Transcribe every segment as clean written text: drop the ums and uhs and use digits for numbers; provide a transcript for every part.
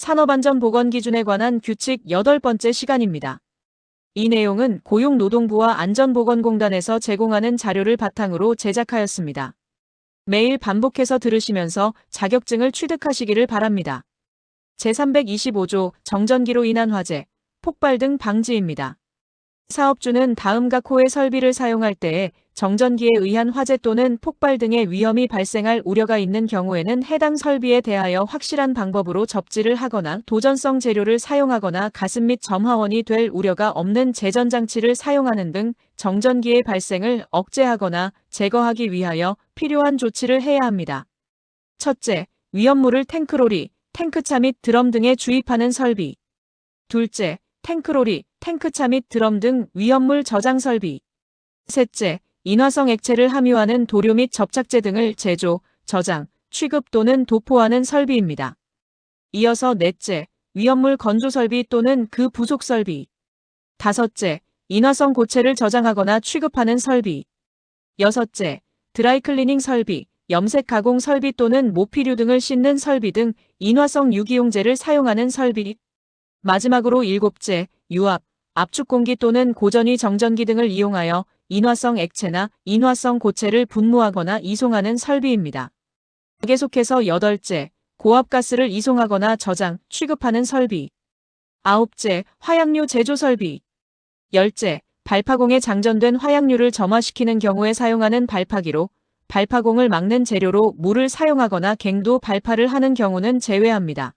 산업안전보건기준에 관한 규칙 8번째 시간입니다. 이 내용은 고용노동부와 안전보건공단에서 제공하는 자료를 바탕으로 제작하였습니다. 매일 반복해서 들으시면서 자격증을 취득하시기를 바랍니다. 제325조 정전기로 인한 화재, 폭발 등 방지입니다. 사업주는 다음 각 호의 설비를 사용할 때에 정전기에 의한 화재 또는 폭발 등의 위험이 발생할 우려가 있는 경우에는 해당 설비에 대하여 확실한 방법으로 접지를 하거나 도전성 재료를 사용하거나 가습 및 점화원이 될 우려가 없는 제전장치를 사용하는 등 정전기의 발생을 억제하거나 제거하기 위하여 필요한 조치를 해야 합니다. 첫째, 위험물을 탱크로리, 탱크차 및 드럼 등에 주입하는 설비. 둘째, 탱크로리, 탱크차 및 드럼 등 위험물 저장 설비. 셋째, 인화성 액체를 함유하는 도료 및 접착제 등을 제조, 저장, 취급 또는 도포하는 설비입니다. 이어서 넷째, 위험물 건조 설비 또는 그 부속 설비. 다섯째, 인화성 고체를 저장하거나 취급하는 설비. 여섯째, 드라이클리닝 설비, 염색 가공 설비 또는 모피류 등을 씻는 설비 등 인화성 유기용제를 사용하는 설비. 마지막으로 일곱째, 유압, 압축공기 또는 고전위 정전기 등을 이용하여 인화성 액체나 인화성 고체를 분무하거나 이송하는 설비입니다. 계속해서 여덟째, 고압가스를 이송하거나 저장, 취급하는 설비. 아홉째, 화약류 제조 설비. 열째, 발파공에 장전된 화약류를 점화시키는 경우에 사용하는 발파기로 발파공을 막는 재료로 물을 사용하거나 갱도 발파를 하는 경우는 제외합니다.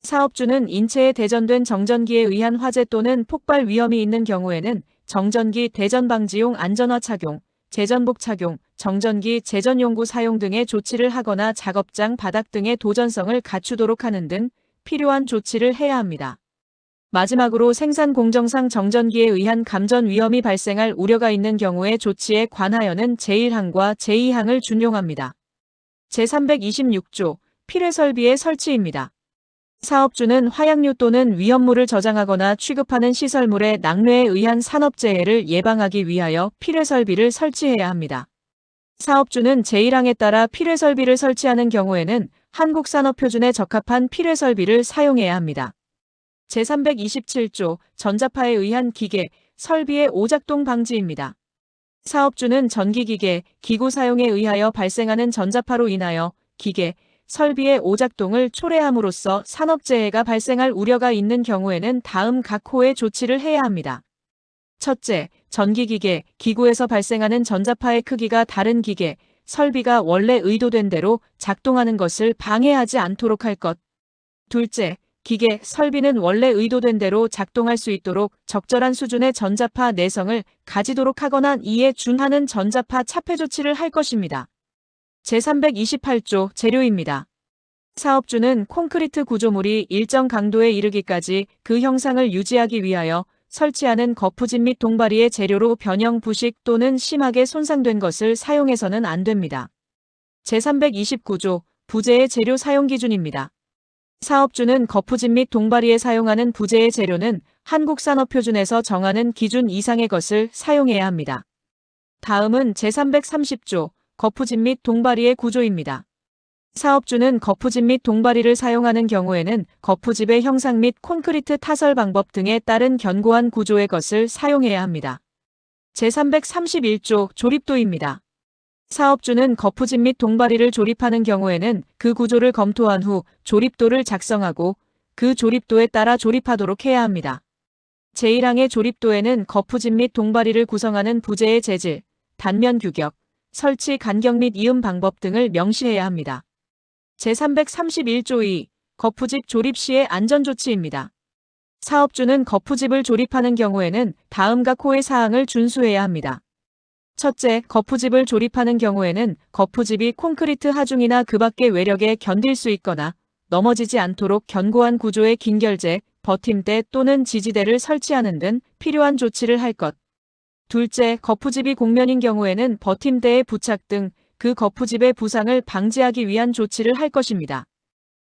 사업주는 인체에 대전된 정전기에 의한 화재 또는 폭발 위험이 있는 경우에는 정전기 대전 방지용 안전화 착용, 제전복 착용, 정전기 제전용구 사용 등의 조치를 하거나 작업장 바닥 등의 도전성을 갖추도록 하는 등 필요한 조치를 해야 합니다. 마지막으로 생산 공정상 정전기에 의한 감전 위험이 발생할 우려가 있는 경우의 조치에 관하여는 제1항과 제2항을 준용합니다. 제326조 필요설비의 설치입니다. 사업주는 화약류 또는 위험물을 저장하거나 취급하는 시설물의 낙뢰에 의한 산업재해를 예방하기 위하여 필요설비를 설치해야 합니다. 사업주는 제1항에 따라 필요설비를 설치하는 경우에는 한국산업표준에 적합한 필요설비를 사용해야 합니다. 제327조 전자파에 의한 기계, 설비의 오작동 방지입니다. 사업주는 전기기계, 기구 사용에 의하여 발생하는 전자파로 인하여 기계, 설비의 오작동을 초래함으로써 산업재해가 발생할 우려가 있는 경우에는 다음 각 호의 조치를 해야 합니다. 첫째, 전기기계, 기구에서 발생하는 전자파의 크기가 다른 기계, 설비가 원래 의도된 대로 작동하는 것을 방해하지 않도록 할 것. 둘째, 기계, 설비는 원래 의도된 대로 작동할 수 있도록 적절한 수준의 전자파 내성을 가지도록 하거나 이에 준하는 전자파 차폐 조치를 할 것입니다. 제328조 재료입니다. 사업주는 콘크리트 구조물이 일정 강도에 이르기까지 그 형상을 유지하기 위하여 설치하는 거푸집 및 동바리의 재료로 변형 부식 또는 심하게 손상된 것을 사용해서는 안 됩니다. 제329조 부재의 재료 사용 기준입니다. 사업주는 거푸집 및 동바리에 사용하는 부재의 재료는 한국산업표준에서 정하는 기준 이상의 것을 사용해야 합니다. 다음은 제330조 거푸집 및 동바리의 구조입니다. 사업주는 거푸집 및 동바리를 사용하는 경우에는 거푸집의 형상 및 콘크리트 타설 방법 등에 따른 견고한 구조의 것을 사용해야 합니다. 제331조 조립도입니다. 사업주는 거푸집 및 동바리를 조립하는 경우에는 그 구조를 검토한 후 조립도를 작성하고 그 조립도에 따라 조립하도록 해야 합니다. 제1항의 조립도에는 거푸집 및 동바리를 구성하는 부재의 재질, 단면 규격, 설치 간격 및 이음 방법 등을 명시해야 합니다. 제331조 2. 거푸집 조립 시의 안전조치입니다. 사업주는 거푸집을 조립하는 경우에는 다음 각 호의 사항을 준수해야 합니다. 첫째, 거푸집을 조립하는 경우에는 거푸집이 콘크리트 하중이나 그 밖의 외력에 견딜 수 있거나 넘어지지 않도록 견고한 구조의 긴결재, 버팀대 또는 지지대를 설치하는 등 필요한 조치를 할 것. 둘째, 거푸집이 곡면인 경우에는 버팀대의 부착 등 그 거푸집의 부상을 방지하기 위한 조치를 할 것입니다.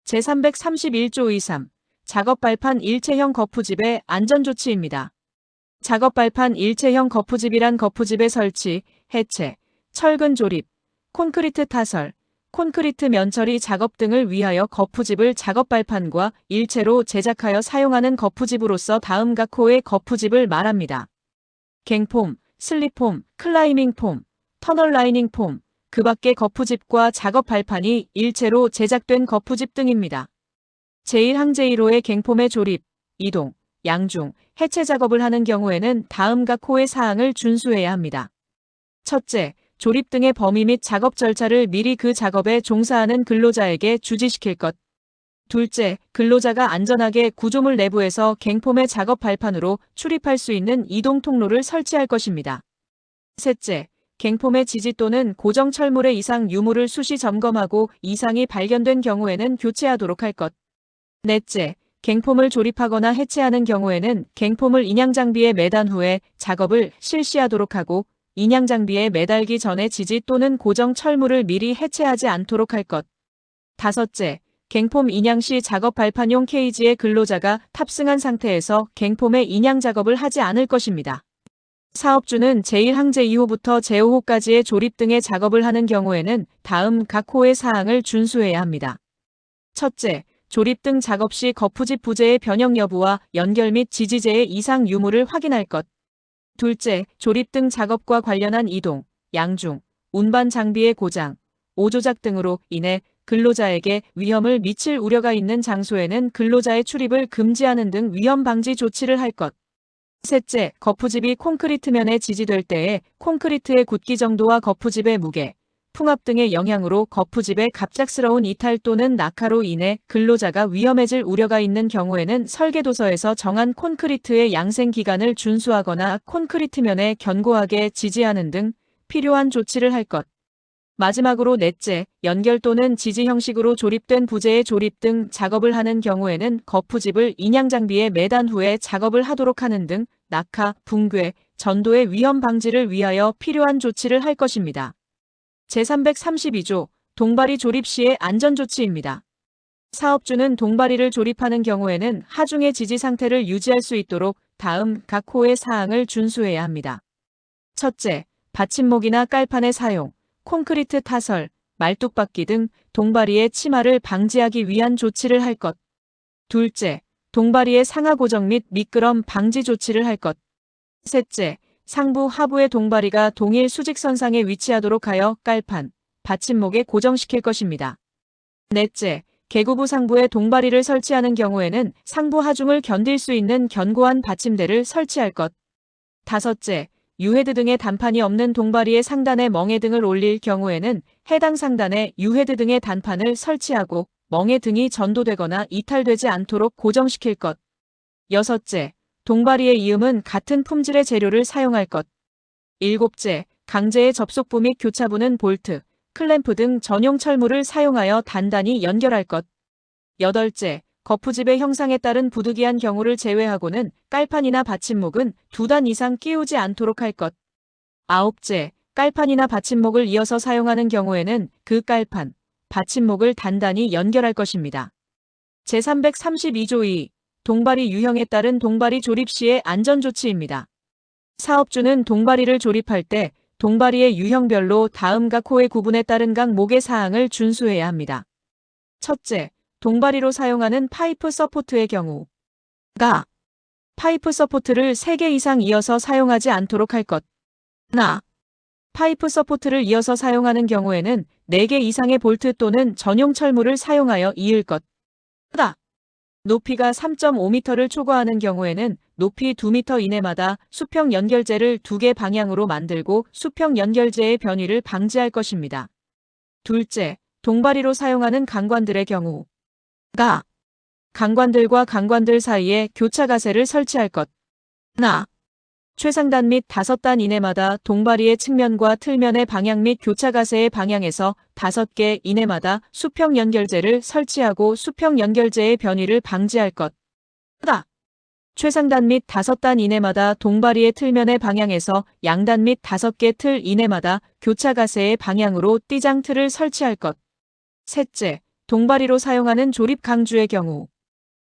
제331조 2.3. 작업발판 일체형 거푸집의 안전조치입니다. 작업발판 일체형 거푸집이란 거푸집의 설치, 해체, 철근 조립, 콘크리트 타설, 콘크리트 면처리 작업 등을 위하여 거푸집을 작업 발판과 일체로 제작하여 사용하는 거푸집으로서 다음 각호의 거푸집을 말합니다. 갱폼, 슬립폼, 클라이밍 폼, 터널 라이닝 폼, 그 밖의 거푸집과 작업 발판이 일체로 제작된 거푸집 등입니다. 제1항 제1호의 갱폼의 조립, 이동, 양중, 해체 작업을 하는 경우에는 다음 각호의 사항을 준수해야 합니다. 첫째, 조립 등의 범위 및 작업 절차를 미리 그 작업에 종사하는 근로자에게 주지시킬 것. 둘째, 근로자가 안전하게 구조물 내부에서 갱폼의 작업 발판으로 출입할 수 있는 이동 통로를 설치할 것입니다. 셋째, 갱폼의 지지 또는 고정 철물의 이상 유무를 수시 점검하고 이상이 발견된 경우에는 교체하도록 할 것. 넷째, 갱폼을 조립하거나 해체하는 경우에는 갱폼을 인양장비에 매단 후에 작업을 실시하도록 하고 인양장비에 매달기 전에 지지 또는 고정 철물을 미리 해체하지 않도록 할 것. 다섯째, 갱폼 인양 시 작업 발판용 케이지에 근로자가 탑승한 상태에서 갱폼의 인양 작업을 하지 않을 것입니다. 사업주는 제1항 제2호부터 제5호까지의 조립 등의 작업을 하는 경우에는 다음 각 호의 사항을 준수해야 합니다. 첫째, 조립 등 작업 시 거푸집 부재의 변형 여부와 연결 및 지지제의 이상 유무를 확인할 것. 둘째, 조립 등 작업과 관련한 이동, 양중, 운반 장비의 고장, 오조작 등으로 인해 근로자에게 위험을 미칠 우려가 있는 장소에는 근로자의 출입을 금지하는 등 위험 방지 조치를 할 것. 셋째, 거푸집이 콘크리트면에 지지될 때에 콘크리트의 굳기 정도와 거푸집의 무게, 풍압 등의 영향으로 거푸집의 갑작스러운 이탈 또는 낙하로 인해 근로자가 위험해질 우려가 있는 경우에는 설계도서에서 정한 콘크리트의 양생 기간을 준수하거나 콘크리트면에 견고하게 지지하는 등 필요한 조치를 할 것. 마지막으로 넷째, 연결 또는 지지 형식으로 조립된 부재의 조립 등 작업을 하는 경우에는 거푸집을 인양장비에 매단 후에 작업을 하도록 하는 등 낙하, 붕괴, 전도의 위험 방지를 위하여 필요한 조치를 할 것입니다. 제332조 동바리 조립 시의 안전조치입니다. 사업주는 동바리를 조립하는 경우에는 하중의 지지 상태를 유지할 수 있도록 다음 각 호의 사항을 준수해야 합니다. 첫째, 받침목이나 깔판의 사용, 콘크리트 타설, 말뚝박기 등 동바리의 침하를 방지하기 위한 조치를 할 것. 둘째, 동바리의 상하 고정 및 미끄럼 방지 조치를 할 것. 셋째, 상부 하부의 동바리가 동일 수직선상에 위치하도록 하여 깔판, 받침목에 고정시킬 것입니다. 넷째, 계구부 상부에 동바리를 설치하는 경우에는 상부 하중을 견딜 수 있는 견고한 받침대를 설치할 것. 다섯째, 유헤드 등의 단판이 없는 동바리의 상단에 멍에 등을 올릴 경우에는 해당 상단에 유헤드 등의 단판을 설치하고 멍에 등이 전도되거나 이탈되지 않도록 고정시킬 것. 여섯째, 동바리의 이음은 같은 품질의 재료를 사용할 것. 일곱째, 강제의 접속부 및 교차부는 볼트, 클램프 등 전용 철물을 사용하여 단단히 연결할 것. 여덟째, 거푸집의 형상에 따른 부득이한 경우를 제외하고는 깔판이나 받침목은 2단 이상 끼우지 않도록 할 것. 아홉째, 깔판이나 받침목을 이어서 사용하는 경우에는 그 깔판, 받침목을 단단히 연결할 것입니다. 제332조 2. 동바리 유형에 따른 동바리 조립 시의 안전조치입니다. 사업주는 동바리를 조립할 때 동바리의 유형별로 다음 각 호의 구분에 따른 각 목의 사항을 준수해야 합니다. 첫째, 동바리로 사용하는 파이프 서포트의 경우 가. 파이프 서포트를 3개 이상 이어서 사용하지 않도록 할 것. 나. 파이프 서포트를 이어서 사용하는 경우에는 4개 이상의 볼트 또는 전용 철물을 사용하여 이을 것. 다. 높이가 3.5m를 초과하는 경우에는 높이 2m 이내마다 수평 연결재를 2개 방향으로 만들고 수평 연결재의 변위를 방지할 것입니다. 둘째, 동바리로 사용하는 강관들의 경우 가. 강관들과 강관들 사이에 교차 가세를 설치할 것. 나. 최상단 및 5단 이내마다 동바리의 측면과 틀면의 방향 및 교차 가세의 방향에서 5개 이내마다 수평 연결재를 설치하고 수평 연결재의 변위를 방지할 것. 다. 최상단 및 5단 이내마다 동바리의 틀면의 방향에서 양단 및 5개 틀 이내마다 교차 가세의 방향으로 띠장 틀을 설치할 것. 셋째, 동바리로 사용하는 조립 강주의 경우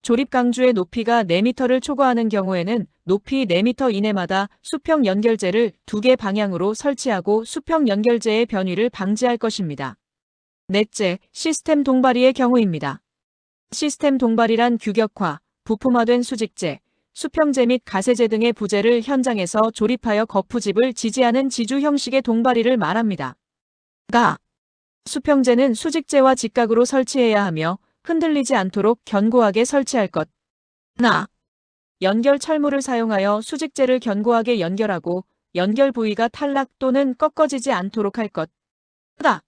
조립 강주의 높이가 4m를 초과하는 경우에는 높이 4m 이내마다 수평 연결재를 2개 방향으로 설치하고 수평 연결재의 변위를 방지할 것입니다. 넷째, 시스템 동바리의 경우입니다. 시스템 동바리란 규격화, 부품화된 수직재, 수평재 및 가세재 등의 부재를 현장에서 조립하여 거푸집을 지지하는 지주 형식의 동바리를 말합니다. 가. 수평재는 수직재와 직각으로 설치해야 하며 흔들리지 않도록 견고하게 설치할 것. 나. 연결 철물을 사용하여 수직재를 견고하게 연결하고 연결 부위가 탈락 또는 꺾어지지 않도록 할 것. 다.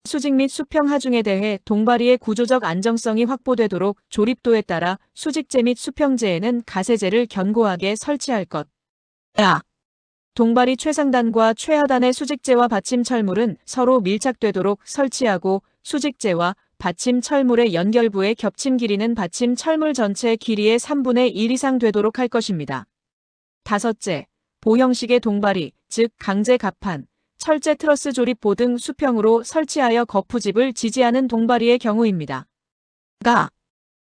수직 및 수평 하중에 대해 동바리의 구조적 안정성이 확보되도록 조립도에 따라 수직재 및 수평재에는 가세재를 견고하게 설치할 것. 야. 동바리 최상단과 최하단의 수직재와 받침 철물은 서로 밀착되도록 설치하고 수직재와 받침 철물의 연결부의 겹침 길이는 받침 철물 전체 길이의 3분의 1 이상 되도록 할 것입니다. 다섯째, 보형식의 동바리, 즉 강제 갑판, 철제 트러스 조립보 등 수평으로 설치하여 거푸집을 지지하는 동바리의 경우입니다. 가.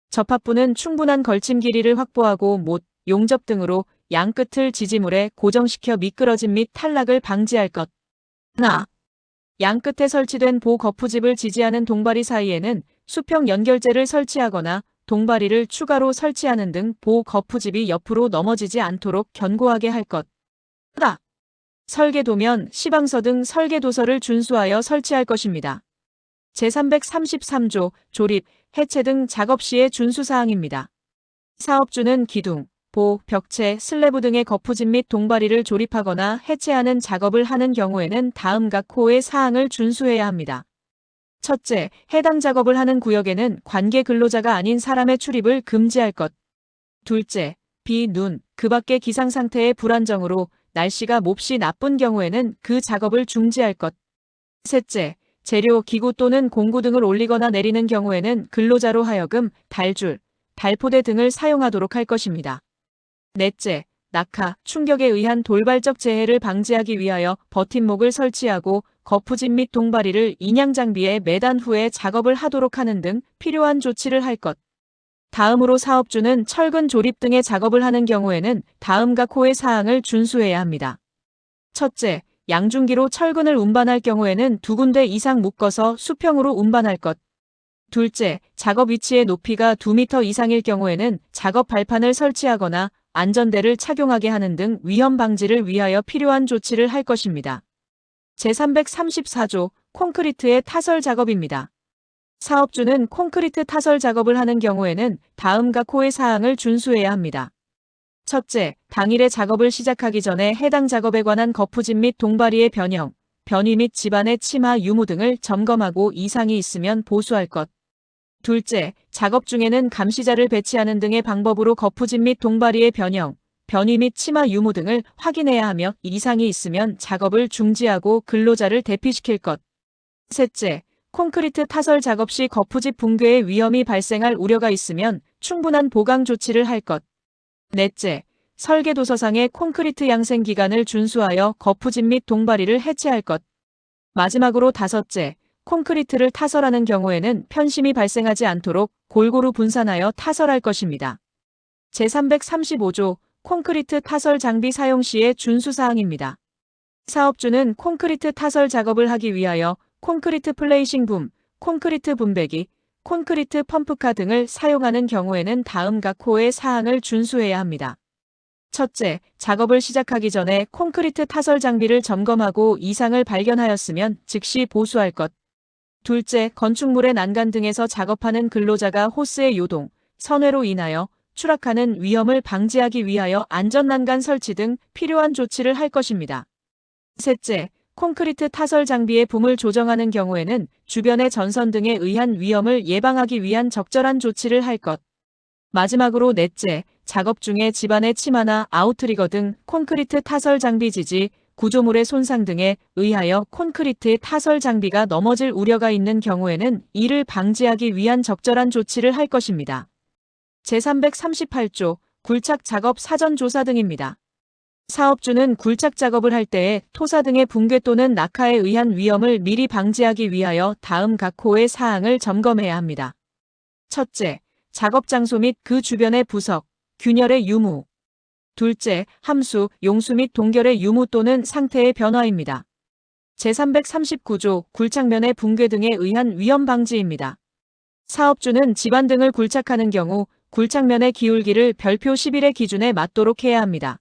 접합부는 충분한 걸침 길이를 확보하고 못, 용접 등으로 양끝을 지지물에 고정시켜 미끄러짐 및 탈락을 방지할 것. 나. 양끝에 설치된 보 거푸집을 지지하는 동바리 사이에는 수평 연결재를 설치하거나 동바리를 추가로 설치하는 등 보 거푸집이 옆으로 넘어지지 않도록 견고하게 할 것. 다. 설계도면, 시방서 등 설계도서를 준수하여 설치할 것입니다. 제333조 조립, 해체 등 작업 시의 준수사항입니다. 사업주는 기둥, 보, 벽체, 슬래브 등의 거푸집 및 동바리를 조립하거나 해체하는 작업을 하는 경우에는 다음 각 호의 사항을 준수해야 합니다. 첫째, 해당 작업을 하는 구역에는 관계 근로자가 아닌 사람의 출입을 금지할 것. 둘째, 비, 눈, 그 밖의 기상 상태의 불안정으로 날씨가 몹시 나쁜 경우에는 그 작업을 중지할 것. 셋째, 재료, 기구 또는 공구 등을 올리거나 내리는 경우에는 근로자로 하여금 달줄, 달포대 등을 사용하도록 할 것입니다. 넷째, 낙하, 충격에 의한 돌발적 재해를 방지하기 위하여 버팀목을 설치하고 거푸집 및 동바리를 인양 장비에 매단 후에 작업을 하도록 하는 등 필요한 조치를 할 것. 다음으로 사업주는 철근 조립 등의 작업을 하는 경우에는 다음 각 호의 사항을 준수해야 합니다. 첫째, 양중기로 철근을 운반할 경우에는 2군데 이상 묶어서 수평으로 운반할 것. 둘째, 작업 위치의 높이가 2m 이상일 경우에는 작업 발판을 설치하거나 안전대를 착용하게 하는 등 위험 방지를 위하여 필요한 조치를 할 것입니다. 제334조 콘크리트의 타설 작업입니다. 사업주는 콘크리트 타설 작업을 하는 경우에는 다음 각 호의 사항을 준수해야 합니다. 첫째, 당일에 작업을 시작하기 전에 해당 작업에 관한 거푸집 및 동바리의 변형, 변위 및 집안의 침하 유무 등을 점검하고 이상이 있으면 보수할 것. 둘째, 작업 중에는 감시자를 배치하는 등의 방법으로 거푸집 및 동바리의 변형, 변위 및 침하 유무 등을 확인해야 하며 이상이 있으면 작업을 중지하고 근로자를 대피시킬 것. 셋째, 콘크리트 타설 작업 시 거푸집 붕괴의 위험이 발생할 우려가 있으면 충분한 보강 조치를 할 것. 넷째, 설계도서상의 콘크리트 양생 기간을 준수하여 거푸집 및 동바리를 해체할 것. 마지막으로 다섯째, 콘크리트를 타설하는 경우에는 편심이 발생하지 않도록 골고루 분산하여 타설할 것입니다. 제335조 콘크리트 타설 장비 사용 시의 준수사항입니다. 사업주는 콘크리트 타설 작업을 하기 위하여 콘크리트 플레이싱 붐, 콘크리트 분배기, 콘크리트 펌프카 등을 사용하는 경우에는 다음 각 호의 사항을 준수해야 합니다. 첫째, 작업을 시작하기 전에 콘크리트 타설 장비를 점검하고 이상을 발견하였으면 즉시 보수할 것. 둘째, 건축물의 난간 등에서 작업하는 근로자가 호스의 요동, 선회로 인하여 추락하는 위험을 방지하기 위하여 안전난간 설치 등 필요한 조치를 할 것입니다. 셋째, 콘크리트 타설 장비의 붐을 조정하는 경우에는 주변의 전선 등에 의한 위험을 예방하기 위한 적절한 조치를 할 것. 마지막으로 넷째, 작업 중에 집안의 침하나 아웃트리거 등 콘크리트 타설 장비 지지, 구조물의 손상 등에 의하여 콘크리트 타설 장비가 넘어질 우려가 있는 경우에는 이를 방지하기 위한 적절한 조치를 할 것입니다. 제338조 굴착 작업 사전 조사 등입니다. 사업주는 굴착 작업을 할 때에 토사 등의 붕괴 또는 낙하에 의한 위험을 미리 방지하기 위하여 다음 각 호의 사항을 점검해야 합니다. 첫째, 작업 장소 및 그 주변의 부석, 균열의 유무. 둘째, 함수, 용수 및 동결의 유무 또는 상태의 변화입니다. 제339조 굴착면의 붕괴 등에 의한 위험 방지입니다. 사업주는 집안 등을 굴착하는 경우 굴착면의 기울기를 별표 11의 기준에 맞도록 해야 합니다.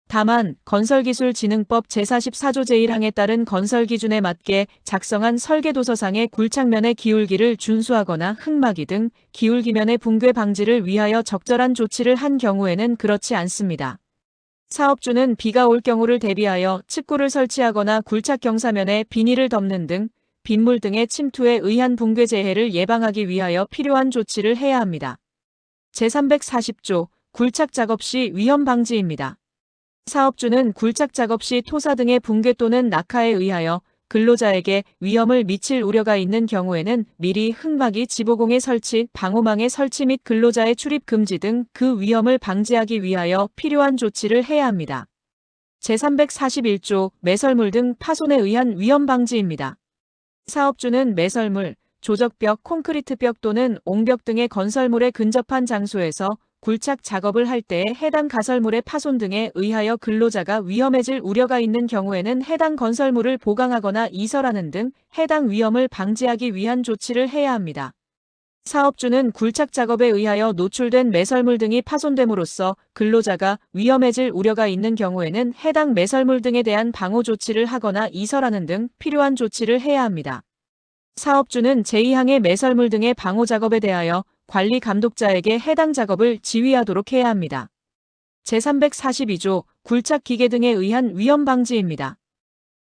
다만 건설기술진흥법 제44조 제1항에 따른 건설기준에 맞게 작성한 설계도서상의 굴착면의 기울기를 준수하거나 흙막이 등 기울기면의 붕괴 방지를 위하여 적절한 조치를 한 경우에는 그렇지 않습니다. 사업주는 비가 올 경우를 대비하여 칡구를 설치하거나 굴착 경사면에 비닐을 덮는 등 빗물 등의 침투에 의한 붕괴 재해를 예방하기 위하여 필요한 조치를 해야 합니다. 제340조 굴착 작업 시 위험 방지입니다. 사업주는 굴착 작업 시 토사 등의 붕괴 또는 낙하에 의하여 근로자에게 위험을 미칠 우려가 있는 경우에는 미리 흙막이 지보공의 설치, 방호망의 설치 및 근로자의 출입 금지 등 그 위험을 방지하기 위하여 필요한 조치를 해야 합니다. 제341조 매설물 등 파손에 의한 위험 방지입니다. 사업주는 매설물, 조적벽, 콘크리트벽 또는 옹벽 등의 건설물에 근접한 장소에서 굴착 작업을 할 때에 해당 가설물의 파손 등에 의하여 근로자가 위험해질 우려가 있는 경우에는 해당 건설물을 보강하거나 이설하는 등 해당 위험을 방지하기 위한 조치를 해야 합니다. 사업주는 굴착 작업에 의하여 노출된 매설물 등이 파손됨으로써 근로자가 위험해질 우려가 있는 경우에는 해당 매설물 등에 대한 방호 조치를 하거나 이설하는 등 필요한 조치를 해야 합니다. 사업주는 제2항의 매설물 등의 방호 작업에 대하여 관리 감독자에게 해당 작업을 지휘하도록 해야 합니다. 제342조 굴착 기계 등에 의한 위험 방지입니다.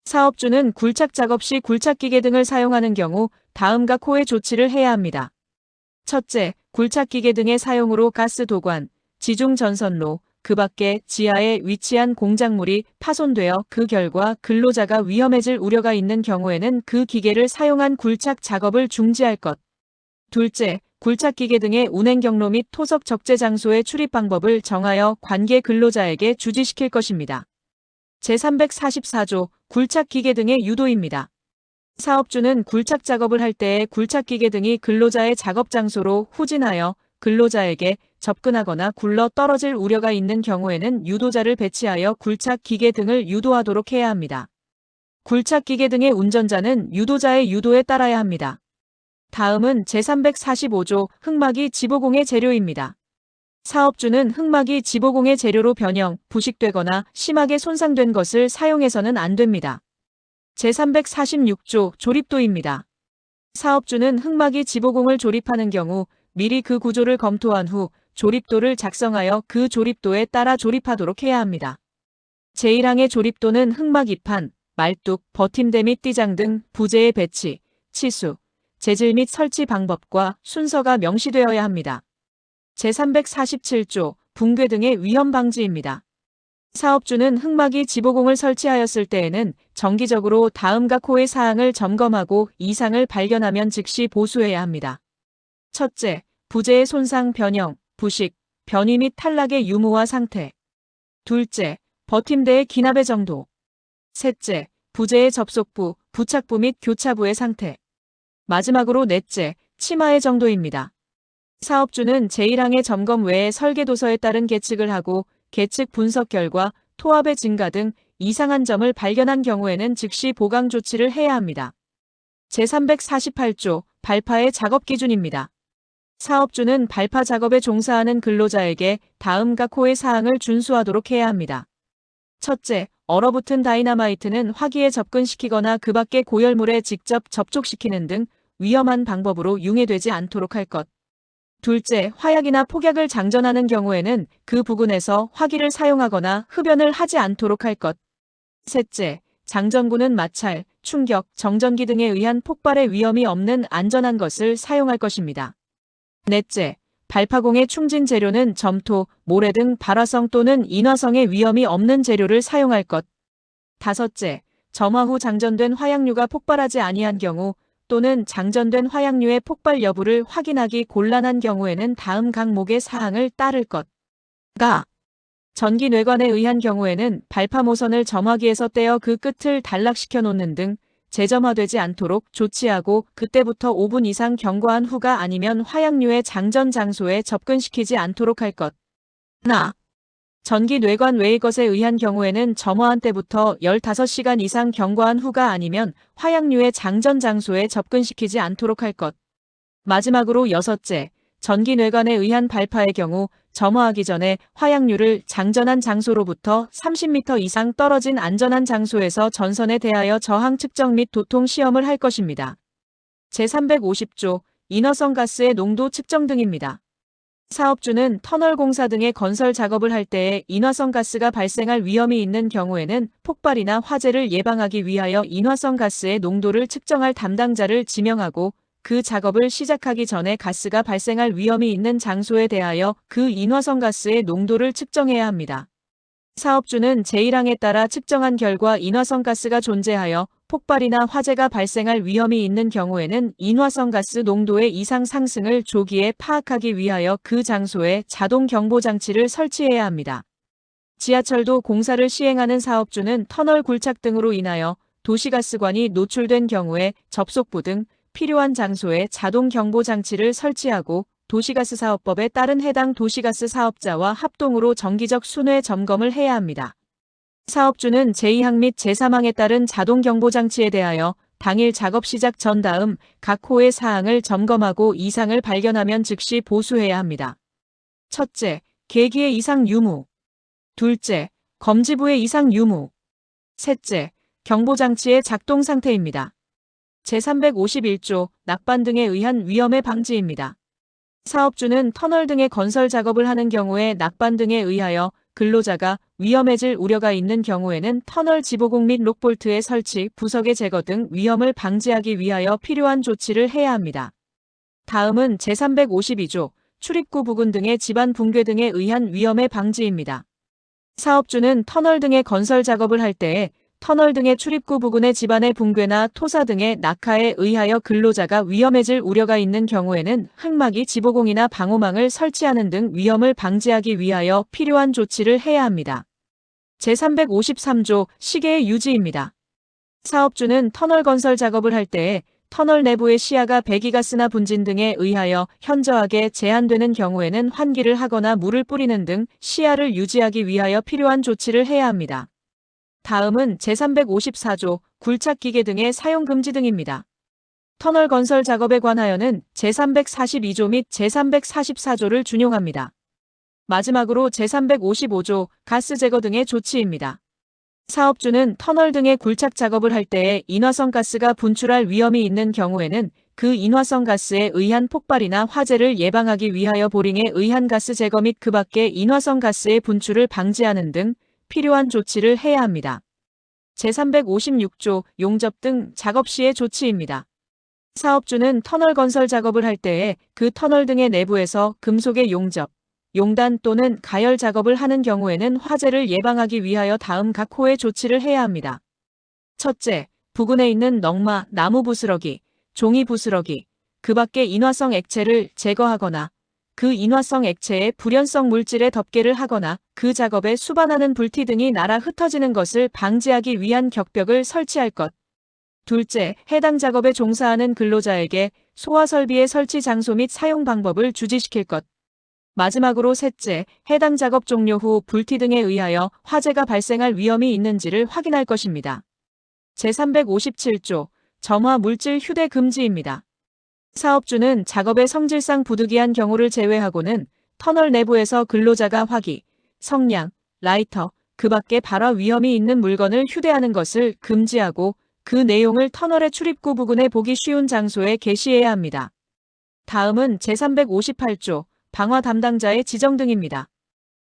사업주는 굴착 작업 시 굴착 기계 등을 사용하는 경우 다음과 코의 조치를 해야 합니다. 첫째, 굴착 기계 등의 사용으로 가스 도관, 지중 전선로, 그 밖에 지하에 위치한 공작물이 파손되어 그 결과 근로자가 위험해질 우려가 있는 경우에는 그 기계를 사용한 굴착 작업을 중지할 것. 둘째, 굴착 기계 등의 운행 경로 및 토석 적재 장소의 출입 방법을 정하여 관계 근로자에게 주지시킬 것입니다. 제344조 굴착 기계 등의 유도입니다. 사업주는 굴착 작업을 할 때에 굴착 기계 등이 근로자의 작업 장소로 후진하여 근로자에게 접근하거나 굴러 떨어질 우려가 있는 경우에는 유도자를 배치하여 굴착 기계 등을 유도하도록 해야 합니다. 굴착 기계 등의 운전자는 유도자의 유도에 따라야 합니다. 다음은 제345조 흙막이 지보공의 재료입니다. 사업주는 흙막이 지보공의 재료로 변형, 부식되거나 심하게 손상된 것을 사용해서는 안 됩니다. 제346조 조립도입니다. 사업주는 흙막이 지보공을 조립하는 경우 미리 그 구조를 검토한 후 조립도를 작성하여 그 조립도에 따라 조립하도록 해야 합니다. 제1항의 조립도는 흙막 입판, 말뚝, 버팀대 및 띠장 등 부재의 배치, 치수, 재질 및 설치 방법과 순서가 명시되어야 합니다. 제347조 붕괴 등의 위험 방지입니다. 사업주는 흙막이 지보공을 설치하였을 때에는 정기적으로 다음과 코의 사항을 점검하고 이상을 발견하면 즉시 보수해야 합니다. 첫째, 부재의 손상 변형, 부식, 변위 및 탈락의 유무와 상태. 둘째, 버팀대의 기납의 정도. 셋째, 부재의 접속부, 부착부 및 교차부의 상태. 마지막으로 넷째, 치마의 정도입니다. 사업주는 제1항의 점검 외에 설계도서에 따른 계측을 하고 계측 분석 결과 토합의 증가 등 이상한 점을 발견한 경우에는 즉시 보강 조치를 해야 합니다. 제348조 발파의 작업 기준입니다. 사업주는 발파 작업에 종사하는 근로자에게 다음과 코의 사항을 준수하도록 해야 합니다. 첫째, 얼어붙은 다이나마이트는 화기에 접근시키거나 그 밖의 고열물에 직접 접촉시키는 등 위험한 방법으로 융해되지 않도록 할 것. 둘째, 화약이나 폭약을 장전하는 경우에는 그 부근에서 화기를 사용하거나 흡연을 하지 않도록 할 것. 셋째, 장전구는 마찰, 충격, 정전기 등에 의한 폭발의 위험이 없는 안전한 것을 사용할 것입니다. 넷째, 발파공의 충진 재료는 점토, 모래 등 발화성 또는 인화성의 위험이 없는 재료를 사용할 것. 다섯째, 점화 후 장전된 화약류가 폭발하지 아니한 경우 또는 장전된 화약류의 폭발 여부를 확인하기 곤란한 경우에는 다음 항목의 사항을 따를 것. 가. 전기 뇌관에 의한 경우에는 발파 모선을 점화기에서 떼어 그 끝을 단락시켜 놓는 등 재점화되지 않도록 조치하고 그때부터 5분 이상 경과한 후가 아니면 화약류의 장전 장소에 접근시키지 않도록 할 것. 나. 전기 뇌관 외의 것에 의한 경우에는 점화한 때부터 15시간 이상 경과한 후가 아니면 화약류의 장전 장소에 접근시키지 않도록 할 것. 마지막으로 여섯째, 전기 뇌관에 의한 발파의 경우 점화하기 전에 화약류를 장전한 장소로부터 30m 이상 떨어진 안전한 장소에서 전선에 대하여 저항 측정 및 도통 시험을 할 것입니다. 제350조 인화성 가스의 농도 측정 등입니다. 사업주는 터널 공사 등의 건설 작업을 할 때에 인화성 가스가 발생할 위험이 있는 경우에는 폭발이나 화재를 예방하기 위하여 인화성 가스의 농도를 측정할 담당자를 지명하고 그 작업을 시작하기 전에 가스가 발생할 위험이 있는 장소에 대하여 그 인화성 가스의 농도를 측정해야 합니다. 사업주는 제1항에 따라 측정한 결과 인화성 가스가 존재하여 폭발이나 화재가 발생할 위험이 있는 경우에는 인화성 가스 농도의 이상 상승을 조기에 파악하기 위하여 그 장소에 자동 경보 장치를 설치해야 합니다. 지하철도 공사를 시행하는 사업주는 터널 굴착 등으로 인하여 도시가스관이 노출된 경우에 접속부 등 필요한 장소에 자동 경보 장치를 설치하고 도시가스 사업법에 따른 해당 도시가스 사업자와 합동으로 정기적 순회 점검을 해야 합니다. 사업주는 제2항 및 제3항에 따른 자동 경보 장치에 대하여 당일 작업 시작 전 다음 각 호의 사항을 점검하고 이상을 발견하면 즉시 보수해야 합니다. 첫째, 계기의 이상 유무. 둘째, 검지부의 이상 유무. 셋째, 경보장치의 작동 상태입니다. 제351조 낙반 등에 의한 위험의 방지입니다. 사업주는 터널 등의 건설 작업을 하는 경우에 낙반 등에 의하여 근로자가 위험해질 우려가 있는 경우에는 터널 지보공 및 록볼트의 설치, 부석의 제거 등 위험을 방지하기 위하여 필요한 조치를 해야 합니다. 다음은 제352조 출입구 부근 등의 지반 붕괴 등에 의한 위험의 방지입니다. 사업주는 터널 등의 건설 작업을 할 때에 터널 등의 출입구 부근의 지반의 붕괴나 토사 등의 낙하에 의하여 근로자가 위험해질 우려가 있는 경우에는 흙막이 지보공이나 방호망을 설치하는 등 위험을 방지하기 위하여 필요한 조치를 해야 합니다. 제353조 시계의 유지입니다. 사업주는 터널 건설 작업을 할 때에 터널 내부의 시야가 배기가스나 분진 등에 의하여 현저하게 제한되는 경우에는 환기를 하거나 물을 뿌리는 등 시야를 유지하기 위하여 필요한 조치를 해야 합니다. 다음은 제354조 굴착기계 등의 사용 금지 등입니다. 터널 건설 작업에 관하여는 제342조 및 제344조를 준용합니다. 마지막으로 제355조 가스 제거 등의 조치입니다. 사업주는 터널 등의 굴착 작업을 할 때에 인화성 가스가 분출할 위험이 있는 경우에는 그 인화성 가스에 의한 폭발이나 화재를 예방하기 위하여 보링에 의한 가스 제거 및 그 밖의 인화성 가스의 분출을 방지하는 등 필요한 조치를 해야 합니다. 제356조 용접 등 작업 시의 조치입니다. 사업주는 터널 건설 작업을 할 때에 그 터널 등의 내부에서 금속의 용접, 용단 또는 가열 작업을 하는 경우에는 화재를 예방하기 위하여 다음 각 호의 조치를 해야 합니다. 첫째, 부근에 있는 넝마, 나무 부스러기, 종이 부스러기, 그 밖의 인화성 액체를 제거하거나 그 인화성 액체에 불연성 물질의 덮개를 하거나 그 작업에 수반하는 불티 등이 날아 흩어지는 것을 방지하기 위한 격벽을 설치할 것. 둘째, 해당 작업에 종사하는 근로자에게 소화설비의 설치 장소 및 사용 방법을 주지시킬 것. 마지막으로 셋째, 해당 작업 종료 후 불티 등에 의하여 화재가 발생할 위험이 있는지를 확인할 것입니다. 제357조 점화 물질 휴대 금지입니다. 사업주는 작업의 성질상 부득이한 경우를 제외하고는 터널 내부에서 근로자가 화기, 성냥, 라이터, 그 밖에 발화 위험이 있는 물건을 휴대하는 것을 금지하고 그 내용을 터널의 출입구 부근에 보기 쉬운 장소에 게시해야 합니다. 다음은 제358조 방화 담당자의 지정 등입니다.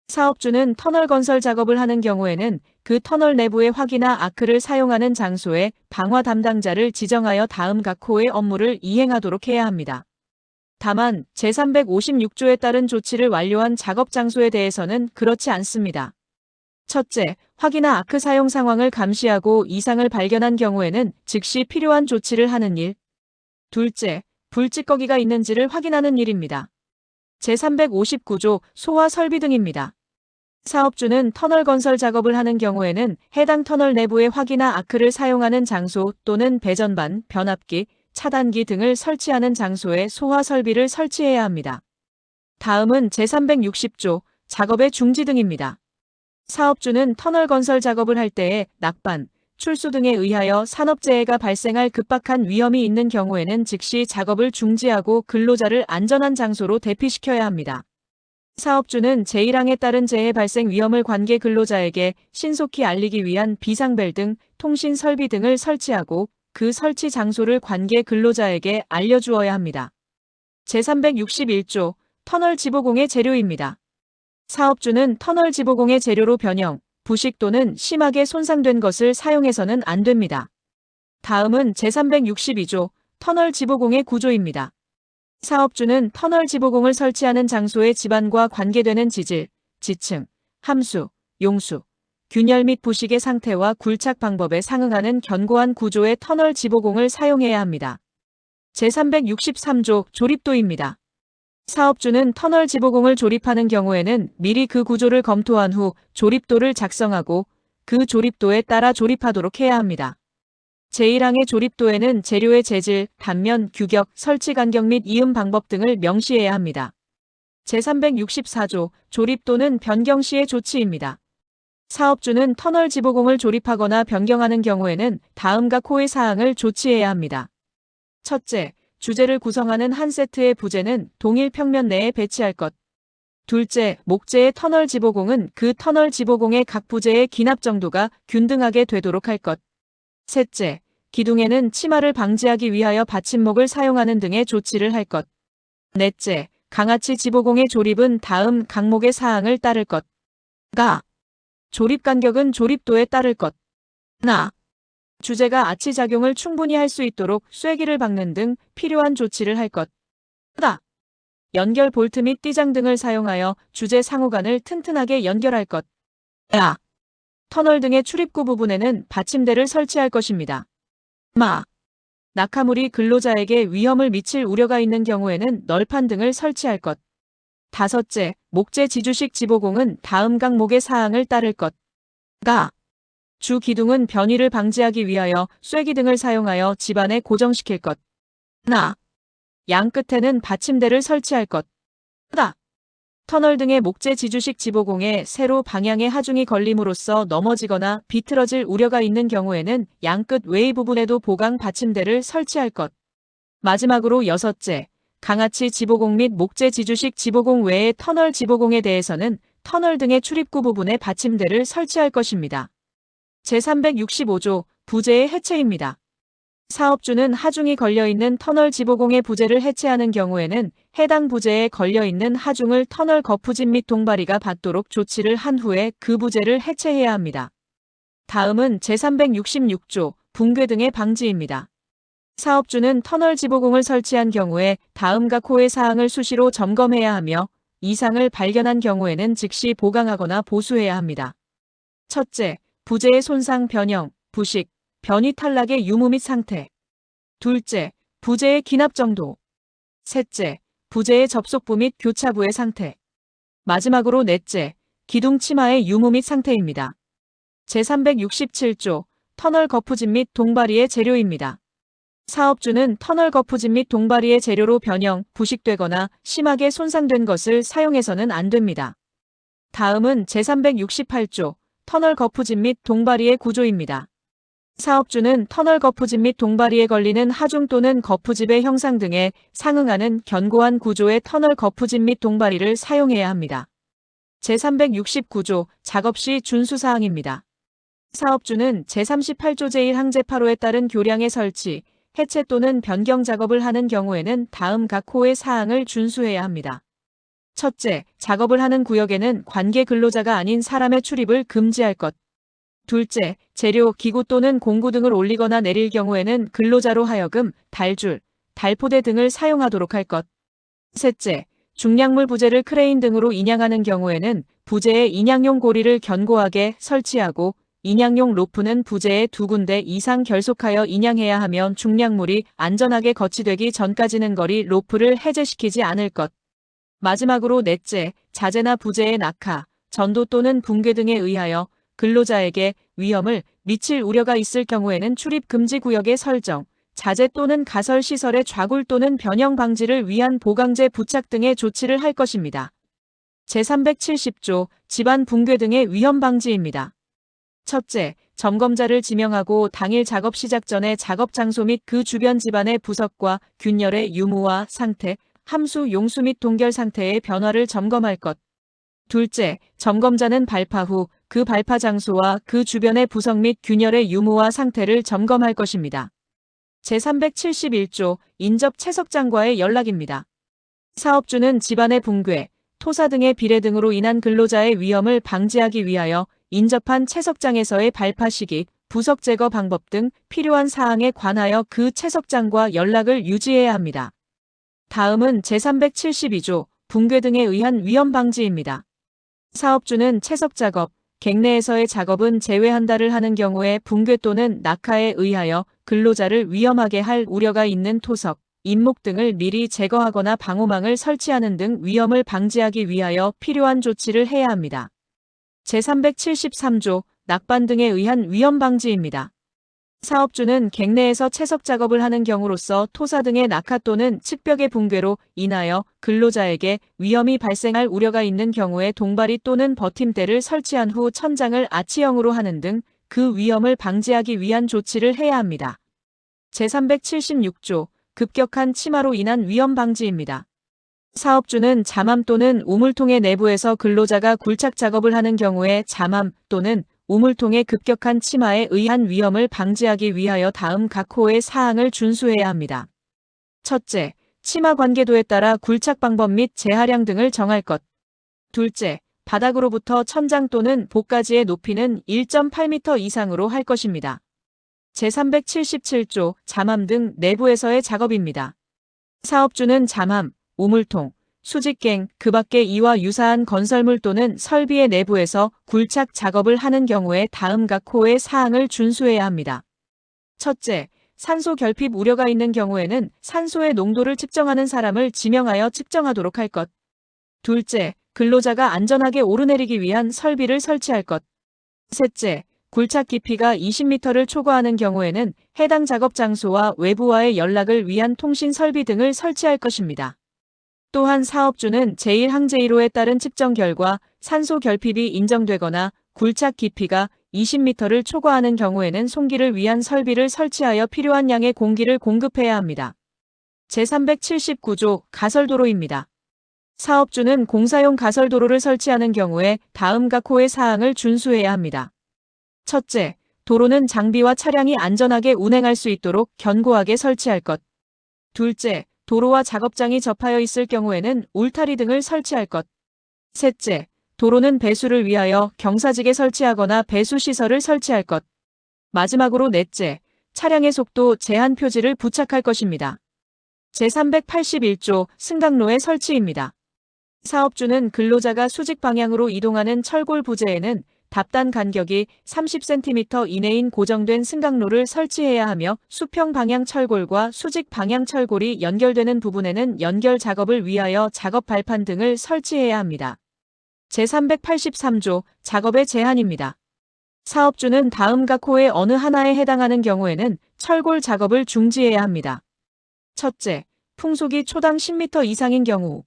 사업주는 터널 건설 작업을 하는 경우에는 그 터널 내부의 화기나 아크를 사용하는 장소에 방화 담당자를 지정하여 다음 각 호의 업무를 이행하도록 해야 합니다. 다만 제356조에 따른 조치를 완료한 작업 장소에 대해서는 그렇지 않습니다. 첫째, 화기나 아크 사용 상황을 감시하고 이상을 발견한 경우에는 즉시 필요한 조치를 하는 일. 둘째, 불찌꺼기가 있는지를 확인하는 일입니다. 제359조 소화 설비 등입니다. 사업주는 터널 건설 작업을 하는 경우에는 해당 터널 내부의 화기나 아크를 사용하는 장소 또는 배전반, 변압기, 차단기 등을 설치하는 장소에 소화 설비를 설치해야 합니다. 다음은 제360조 작업의 중지 등입니다. 사업주는 터널 건설 작업을 할 때에 낙반, 출수 등에 의하여 산업재해가 발생할 급박한 위험이 있는 경우에는 즉시 작업을 중지하고 근로자를 안전한 장소로 대피시켜야 합니다. 사업주는 제1항에 따른 재해 발생 위험을 관계 근로자에게 신속히 알리기 위한 비상벨 등 통신 설비 등을 설치하고 그 설치 장소를 관계 근로자에게 알려주어야 합니다. 제361조 터널 지보공의 재료입니다. 사업주는 터널 지보공의 재료로 변형, 부식 또는 심하게 손상된 것을 사용해서는 안 됩니다. 다음은 제362조 터널 지보공의 구조입니다. 사업주는 터널 지보공을 설치하는 장소의 지반과 관계되는 지질, 지층, 함수, 용수, 균열 및 부식의 상태와 굴착 방법에 상응하는 견고한 구조의 터널 지보공을 사용해야 합니다. 제363조 조립도입니다. 사업주는 터널 지보공을 조립하는 경우에는 미리 그 구조를 검토한 후 조립도를 작성하고 그 조립도에 따라 조립하도록 해야 합니다. 제1항의 조립도에는 재료의 재질, 단면, 규격, 설치 간격 및 이음 방법 등을 명시해야 합니다. 제364조 조립도는 변경 시의 조치입니다. 사업주는 터널 지보공을 조립하거나 변경하는 경우에는 다음과 호의 사항을 조치해야 합니다. 첫째, 주재를 구성하는 한 세트의 부재는 동일 평면 내에 배치할 것. 둘째, 목재의 터널 지보공은 그 터널 지보공의 각 부재의 기납 정도가 균등하게 되도록 할 것. 셋째, 기둥에는 치마를 방지하기 위하여 받침목을 사용하는 등의 조치를 할 것. 넷째, 강아치 지보공의 조립은 다음 각목의 사항을 따를 것. 가. 조립 간격은 조립도에 따를 것. 나. 주재가 아치 작용을 충분히 할 수 있도록 쐐기를 박는 등 필요한 조치를 할 것. 다. 연결 볼트 및 띠장 등을 사용하여 주재 상호간을 튼튼하게 연결할 것. 야. 터널 등의 출입구 부분에는 받침대를 설치할 것입니다. 마. 낙하물이 근로자에게 위험을 미칠 우려가 있는 경우에는 널판 등을 설치할 것. 다섯째, 목재 지주식 지보공은 다음 각목의 사항을 따를 것. 가. 주 기둥은 변위를 방지하기 위하여 쐐기 등을 사용하여 집안에 고정시킬 것. 나. 양 끝에는 받침대를 설치할 것. 다. 터널 등의 목재 지주식 지보공에 세로 방향의 하중이 걸림으로써 넘어지거나 비틀어질 우려가 있는 경우에는 양 끝 외의 부분에도 보강 받침대를 설치할 것. 마지막으로 여섯째, 강아치 지보공 및 목재 지주식 지보공 외의 터널 지보공에 대해서는 터널 등의 출입구 부분에 받침대를 설치할 것입니다. 제365조 부재의 해체입니다. 사업주는 하중이 걸려있는 터널 지보공의 부재를 해체하는 경우에는 해당 부재에 걸려있는 하중을 터널 거푸집 및 동바리가 받도록 조치를 한 후에 그 부재를 해체해야 합니다. 다음은 제366조 붕괴 등의 방지입니다. 사업주는 터널 지보공을 설치한 경우에 다음과 호의 사항을 수시로 점검해야 하며 이상을 발견한 경우에는 즉시 보강하거나 보수해야 합니다. 첫째, 부재의 손상 변형, 부식, 변위 탈락의 유무 및 상태. 둘째, 부재의 기납 정도. 셋째, 부재의 접속부 및 교차부의 상태. 마지막으로 넷째, 기둥 치마의 유무 및 상태입니다. 제367조 터널 거푸집 및 동바리의 재료입니다. 사업주는 터널 거푸집 및 동바리의 재료로 변형, 부식되거나 심하게 손상된 것을 사용해서는 안 됩니다. 다음은 제368조 터널 거푸집 및 동바리의 구조입니다. 사업주는 터널 거푸집 및 동바리에 걸리는 하중 또는 거푸집의 형상 등에 상응하는 견고한 구조의 터널 거푸집 및 동바리를 사용해야 합니다. 제369조 작업 시 준수사항입니다. 사업주는 제38조 제1항 제8호에 따른 교량의 설치, 해체 또는 변경 작업을 하는 경우에는 다음 각 호의 사항을 준수해야 합니다. 첫째, 작업을 하는 구역에는 관계 근로자가 아닌 사람의 출입을 금지할 것. 둘째, 재료, 기구 또는 공구 등을 올리거나 내릴 경우에는 근로자로 하여금 달줄, 달포대 등을 사용하도록 할 것. 셋째, 중량물 부재를 크레인 등으로 인양하는 경우에는 부재의 인양용 고리를 견고하게 설치하고 인양용 로프는 부재에 2군데 이상 결속하여 인양해야 하면 중량물이 안전하게 거치되기 전까지는 거리 로프를 해제시키지 않을 것. 마지막으로 넷째, 자재나 부재의 낙하, 전도 또는 붕괴 등에 의하여 근로자에게 위험을 미칠 우려가 있을 경우에는 출입 금지 구역의 설정, 자재 또는 가설 시설의 좌굴 또는 변형 방지를 위한 보강재 부착 등의 조치를 할 것입니다. 제370조 집안 붕괴 등의 위험 방지입니다. 첫째, 점검자를 지명하고 당일 작업 시작 전에 작업 장소 및 그 주변 집안의 부석과 균열의 유무와 상태, 함수, 용수 및 동결 상태의 변화를 점검할 것. 둘째, 점검자는 발파 후 그 발파 장소와 그 주변의 부석 및 균열의 유무와 상태를 점검할 것입니다. 제371조 인접 채석장과의 연락입니다. 사업주는 집안의 붕괴, 토사 등의 비례 등으로 인한 근로자의 위험을 방지하기 위하여 인접한 채석장에서의 발파 시기, 부석 제거 방법 등 필요한 사항에 관하여 그 채석장과 연락을 유지해야 합니다. 다음은 제372조 붕괴 등에 의한 위험 방지입니다. 사업주는 채석 작업, 객내에서의 작업은 제외한다를 하는 경우에 붕괴 또는 낙하에 의하여 근로자를 위험하게 할 우려가 있는 토석, 인목 등을 미리 제거하거나 방호망을 설치하는 등 위험을 방지하기 위하여 필요한 조치를 해야 합니다. 제373조 낙반 등에 의한 위험 방지입니다. 사업주는 객내에서 채석 작업을 하는 경우로서 토사 등의 낙하 또는 측벽의 붕괴로 인하여 근로자에게 위험이 발생할 우려가 있는 경우에 동바리 또는 버팀대를 설치한 후 천장을 아치형으로 하는 등 그 위험을 방지하기 위한 조치를 해야 합니다. 제376조 급격한 침하로 인한 위험 방지입니다. 사업주는 잠암 또는 우물통의 내부에서 근로자가 굴착 작업을 하는 경우에 잠암 또는 우물통의 급격한 침하에 의한 위험을 방지하기 위하여 다음 각 호의 사항을 준수해야 합니다. 첫째, 침하 관계도에 따라 굴착 방법 및 재하량 등을 정할 것. 둘째, 바닥으로부터 천장 또는 복가지의 높이는 1.8m 이상으로 할 것입니다. 제377조 잠암 등 내부에서의 작업입니다. 사업주는 잠암, 우물통, 수직갱, 그 밖의 이와 유사한 건설물 또는 설비의 내부에서 굴착 작업을 하는 경우에 다음 각 호의 사항을 준수해야 합니다. 첫째, 산소 결핍 우려가 있는 경우에는 산소의 농도를 측정하는 사람을 지명하여 측정하도록 할 것. 둘째, 근로자가 안전하게 오르내리기 위한 설비를 설치할 것. 셋째, 굴착 깊이가 20m를 초과하는 경우에는 해당 작업 장소와 외부와의 연락을 위한 통신 설비 등을 설치할 것입니다. 또한 사업주는 제1항/제1호에 따른 측정 결과 산소 결핍이 인정되거나 굴착 깊이가 20m를 초과하는 경우에는 송기를 위한 설비를 설치하여 필요한 양의 공기를 공급해야 합니다. 제379조 가설도로입니다. 사업주는 공사용 가설도로를 설치하는 경우에 다음 각 호의 사항을 준수해야 합니다. 첫째, 도로는 장비와 차량이 안전하게 운행할 수 있도록 견고하게 설치할 것. 둘째, 도로와 작업장이 접하여 있을 경우에는 울타리 등을 설치할 것. 셋째, 도로는 배수를 위하여 경사지게 설치하거나 배수시설을 설치할 것. 마지막으로 넷째, 차량의 속도 제한 표지를 부착할 것입니다. 제381조 승강로의 설치입니다. 사업주는 근로자가 수직 방향으로 이동하는 철골 부재에는 답단 간격이 30cm 이내인 고정된 승강로를 설치해야 하며 수평 방향 철골과 수직 방향 철골이 연결되는 부분에는 연결 작업을 위하여 작업 발판 등을 설치해야 합니다. 제383조 작업의 제한입니다. 사업주는 다음 각 호의 어느 하나에 해당하는 경우에는 철골 작업을 중지해야 합니다. 첫째, 풍속이 초당 10m 이상인 경우.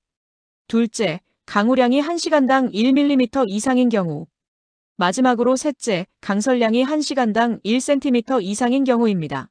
둘째, 강우량이 1시간당 1mm 이상인 경우. 마지막으로 셋째, 강설량이 1시간당 1cm 이상인 경우입니다.